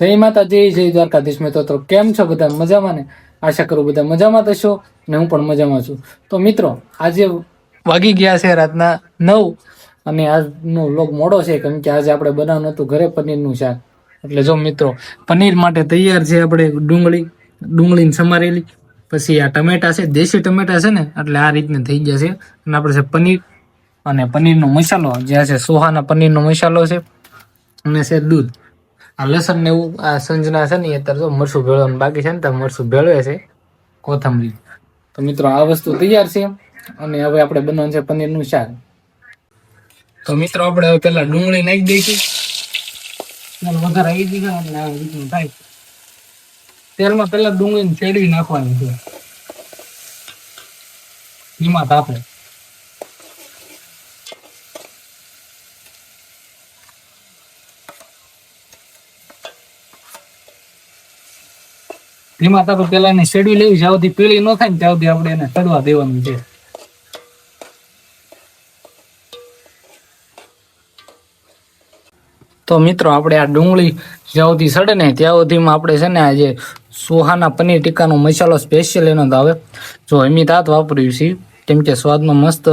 જય માતાજી, જય દ્વારકાધીશ મિત્રો. તો કેમ છો બધા? મજામાં ને? આશા કરું બધા મજામાં થશો ને હું પણ મજામાં છું. તો મિત્રો, આજે વાગી ગયા છે રાતના 9 અને આજનો વ્લોગ મોડો છે કેમ કે આજે આપણે બનાવવાનું હતું ઘરે પનીરનું શાક. એટલે જો મિત્રો, પનીર માટે તૈયાર છે આપણે ડુંગળીને સમારેલી, પછી આ ટમેટા છે, દેશી ટમેટા છે ને, એટલે આ રીતને થઈ ગયા છે. અને આપણે છે પનીર અને પનીરનો મસાલો, જ્યાં છે સોહાના પનીરનો મસાલો છે અને છે દૂધ. આ લસણ ને એવું આ સંજના છે ને અત્યારે તો મરસું ભેળવાનું બાકી છે ને, તો મરસું ભેળવે છે, કોથમરી. તો મિત્રો, આ વસ્તુ તૈયાર છે અને હવે આપણે બનાવવાનું છે પનીરનું શાક. તો મિત્રો, આપણે હવે પેલા ડુંગળી નાખી દઈશું. વધારે આવી દીધા એટલે આવી રીતનું થાય. તેલમાં પેલા ડુંગળીને ચેડવી નાખવાની છે ધીમા તાપે. ધીમા તાપે પેલા એને શેડવી લેવી, જ્યાં સુધી પીળી ન થાય ને ત્યાં સુધી આપણે એને સડવા દેવાનું છે. તો મિત્રો, આપણે આ ડુંગળી જ્યાં સુધી સડે ને ત્યાં સુધીમાં આપણે છે ને આજે સોહાના પનીર ટીકાનો મસાલો સ્પેશિયલ એનો આવે. જો એમી તાત વાપર્યું છે કેમ કે સ્વાદમાં મસ્ત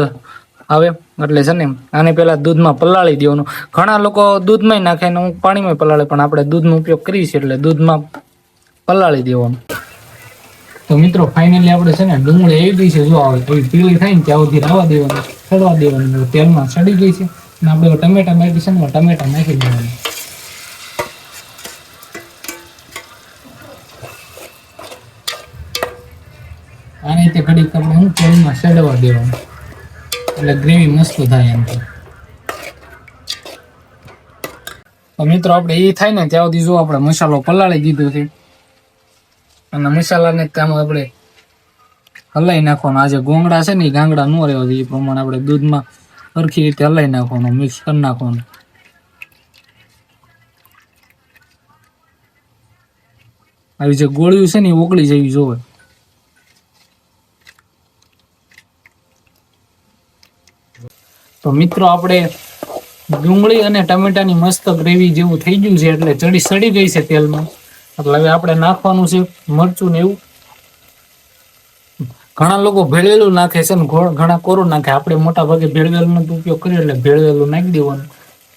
આવે. એટલે છે ને આને પેલા દૂધમાં પલાળી દેવાનું. ઘણા લોકો દૂધમાં નાખે ને હું પાણીમાં પલાળે, પણ આપણે દૂધનો ઉપયોગ કરીએ છીએ એટલે દૂધમાં પલાળી દેવાનું. તો મિત્રો, ફાઇનલી આપણે છે ને ડુંગળી એવી ગઈ છે, જો આવે થોડી પીળી થાય ને ત્યાં સુધી રાવા દેવાનું, સડવા દેવાનું. તેલમાં સડી ગઈ છે ને આપણે ટમેટા નાખી છે ને ટમેટા નાખી દેવાનું. આ રીતે ઘડીક આપણે હું તેલમાં સડવા દેવાનું એટલે ગ્રેવી મસ્ત થાય એમ. તો મિત્રો, આપણે એ થાય ને ત્યાં સુધી જો આપણે મસાલો પલાળી દીધો છે અને મસાલાને ત્યાં આપણે હલાઈ નાખવાનો. આ જે ગોંગડા છે ને એ ગાંગડા ન રહેવા દે, એ પ્રમાણે આપણે દૂધમાં સરખી રીતે હલાઈ નાખવાનું, મિક્સ કરી નાખવાનું. આવી જે ગોળીઓ છે ને એ ઓગળી જવી જોવે. તો મિત્રો, આપણે ડુંગળી અને ટમેટાની મસ્ત ગ્રેવી જેવું થઈ ગયું છે, એટલે સડી ગઈ છે તેલમાં. એટલે હવે આપણે નાખવાનું છે મરચું ને એવું. ઘણા લોકો ભેળવેલું નાખે છે ને ઘણા કોરું નાખે. આપણે મોટા ભાગે ભેળવેલું નો ઉપયોગ કરીએ એટલે ભેળવેલું નાખી દેવાનું.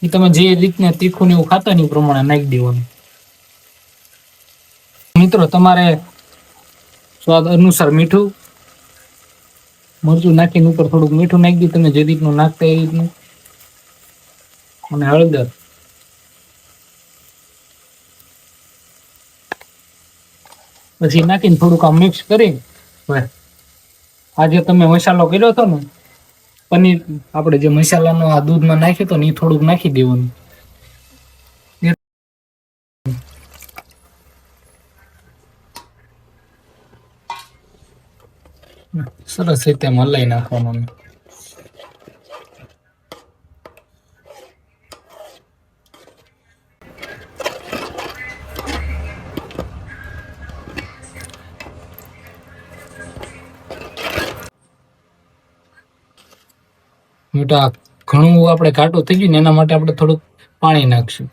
એ તમે જે રીતને તીખું ને એવું ખાતા ને એ પ્રમાણે નાખી દેવાનું. મિત્રો, તમારે સ્વાદ અનુસાર મીઠું મરચું નાખીને ઉપર થોડુંક મીઠું નાખી દઉં, તમે જે રીતનું નાખતા એ રીતનું. અને હળદર. પછી નાખીને થોડુંક આમ મિક્સ કરી આજે તમે મસાલો કર્યો હતો ને પનીર, આપણે જે મસાલાનો આ દૂધમાં નાખ્યો હતો ને એ થોડુંક નાખી દેવાનું. સરસ રીતે હલાઈ નાખવાનું. મોટા ઘણું આપણે ઘાટું થઈ ગયું ને એના માટે આપણે થોડુંક પાણી નાખશું.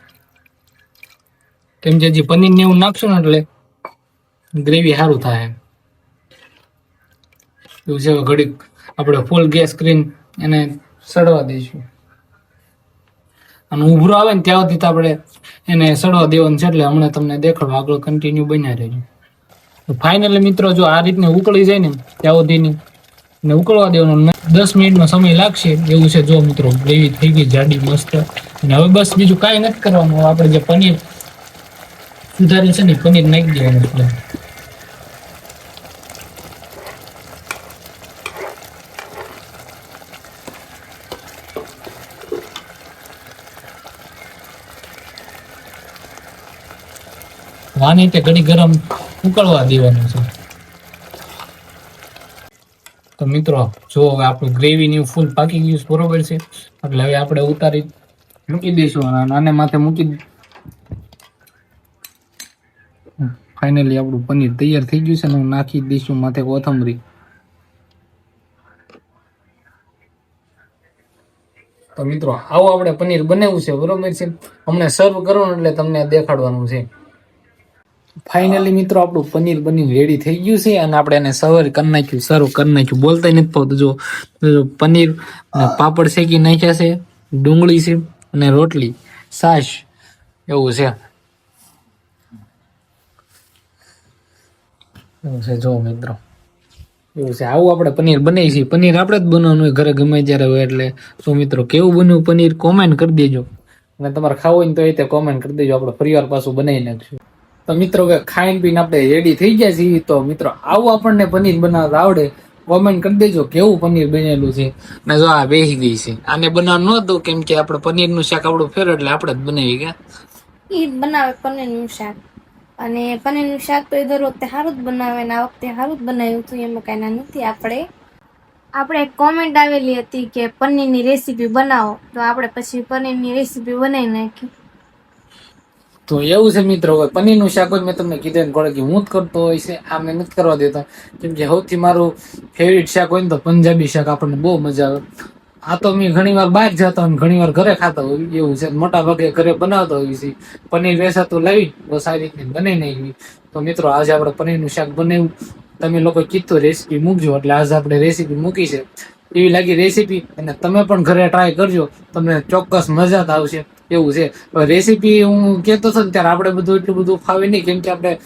કેમ કે જે પનીર ને એવું નાખશું ને એટલે ગ્રેવી સારું થાય. એવું છે, ઘડીક આપણે ફૂલ ગેસ કરીને એને સડવા દઈશું. અને ઉભરો આવે ને ત્યાં સુધી આપણે એને સડવા દેવાનું છે, એટલે હમણાં તમને દેખાડો, આગળ કન્ટિન્યુ બન્યા રહેજો. ફાઇનલી મિત્રો, જો આ રીતને ઉકળી જાય ને ત્યાં સુધીની ને ઉકળવા દેવાનું. 10 મિનિટનો સમય લાગશે એવું છે. જો મિત્રો, ગ્રેવી થઈ ગઈ જાડી મસ્ત. અને હવે બસ બીજું કાંઈ નથી કરવાનું. આપણે જે પનીર સુધાર્યું છે ને પનીર નાખી દેવાનું. એટલે વાની તે ઘડી ગરમ ઉકળવા દેવાનું છે. તો મિત્રો, જો હવે આપણું ગ્રેવીની ફૂલ પાકી ગયું બરોબર છે, એટલે હવે આપણે ઉતારી મૂકી દઈશું અને આને માથે મૂકી. ફાઇનલી આપણું પનીર તૈયાર થઈ ગયું છે ને હું નાખી દઈશું માથે કોથમરી. તો મિત્રો, આવું આપણે પનીર બનાવ્યું છે બરોબર છે. હમણાં સર્વ કરવાનું એટલે તમને દેખાડવાનું છે. ફાઇનલી મિત્રો આપણું પનીર બની રેડી થઈ ગયું છે અને આપણે એને સર્વ કરી નાખ્યું, બોલતા નથી ફાવતું. જો પનીર અને પાપડ શેકી નાખ્યા છે, ડુંગળી છે અને રોટલી, છાશ, એવું છે. જો મિત્રો એવું છે, આવું આપણે પનીર બનાવી છીએ. પનીર આપણે જ બનાવવાનું હોય ઘરે ગમે ત્યારે હોય. એટલે શું મિત્રો, કેવું બન્યું પનીર કોમેન્ટ કરી દેજો, અને તમારે ખાવું હોય ને તો એ રીતે કોમેન્ટ કરી દેજો, આપણે પરિવાર પાછું બનાવી નાખશું. તો મિત્રો કે ખાઈને પીને આપણે રેડી થઈ ગયા છીએ. તો મિત્રો આવું આપણને પનીર બનાવતા આવડે, કોમેન્ટ કરી દેજો કેવું પનીર બનેલું છે. ને જો આ બેસી ગઈ છે, આને બનાવવાનું નહોતું કેમ કે આપણે પનીરનું શાક આપણું ફેવરેટ, એટલે આપણે જ બનાવી ગયા. ઈ જ બનાવે પનીરનું શાક, અને પનીરનું શાક તો એ દર વખતે સારું જ બનાવે, ને આ વખતે સારું જ બનાવ્યું હતું, એમાં કાંઈ ના નથી. આપણે એક કોમેન્ટ આવેલી હતી કે પનીરની રેસીપી બનાવો, તો આપણે પછી પનીરની રેસીપી બનાવી નાખી. તો એવું છે મિત્રો, પનીરનું શાક હોય મેં તમને કીધું ને ઘોડે કે હું જ કરતો હોય છે, આ મેં નથી કરવા દેતો, કેમ કે સૌથી મારું ફેવરિટ શાક હોય ને તો પંજાબી શાક, આપણને બહુ મજા આવે. આ તો મેં ઘણી વાર બહાર જતા હોય, ઘણી વાર ઘરે ખાતા હોય, એવું છે. મોટા ભાગે ઘરે બનાવતા હોય છે. પનીર વેચાતું લાવી બસ આ રીતની બનાવી નાખી. તો મિત્રો આજે આપણે પનીરનું શાક બનાવ્યું. તમે લોકો કીધું રેસીપી મૂકજો, એટલે આજે આપણે રેસીપી મૂકી છે. એવી લાગી રેસીપી, અને તમે પણ ઘરે ટ્રાય કરજો, તમને ચોક્કસ મજા આવશે, એવું છે. રેસીપી હું કહેતો હતો ને ત્યારે આપણે બધું એટલું બધું ફાવે નહીં, કેમ કે આપણે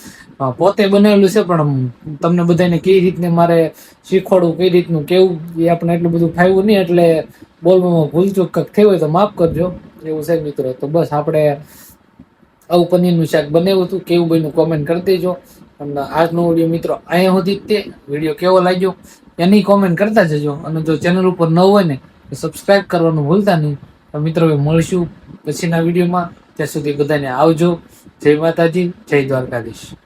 પોતે બનાવેલું છે, પણ તમને બધાને કઈ રીતને મારે શીખવાડવું, કઈ રીતનું કેવું, એ આપણે એટલું બધું ફાવ્યું નહીં, એટલે બોલવામાં ભૂલચૂક કંઈક થઈ હોય તો માફ કરજો, એવું છે મિત્રો. તો બસ આપણે આવું પનીરનું શાક બનાવ્યું હતું, કેવું બન્યું કોમેન્ટ કરી દેજો. અને આજનો વિડીયો મિત્રો અહીંયા સુધી તે વિડીયો કેવો લાગ્યો એની કોમેન્ટ કરતા જજો, અને જો ચેનલ ઉપર ન હોય ને તો સબસ્ક્રાઇબ કરવાનું ભૂલતા નહીં. તો મિત્રો મળીશું પછીના વિડીયોમાં, ત્યાં સુધી બધાને આવજો. જય માતાજી, જય દ્વારકાધીશ.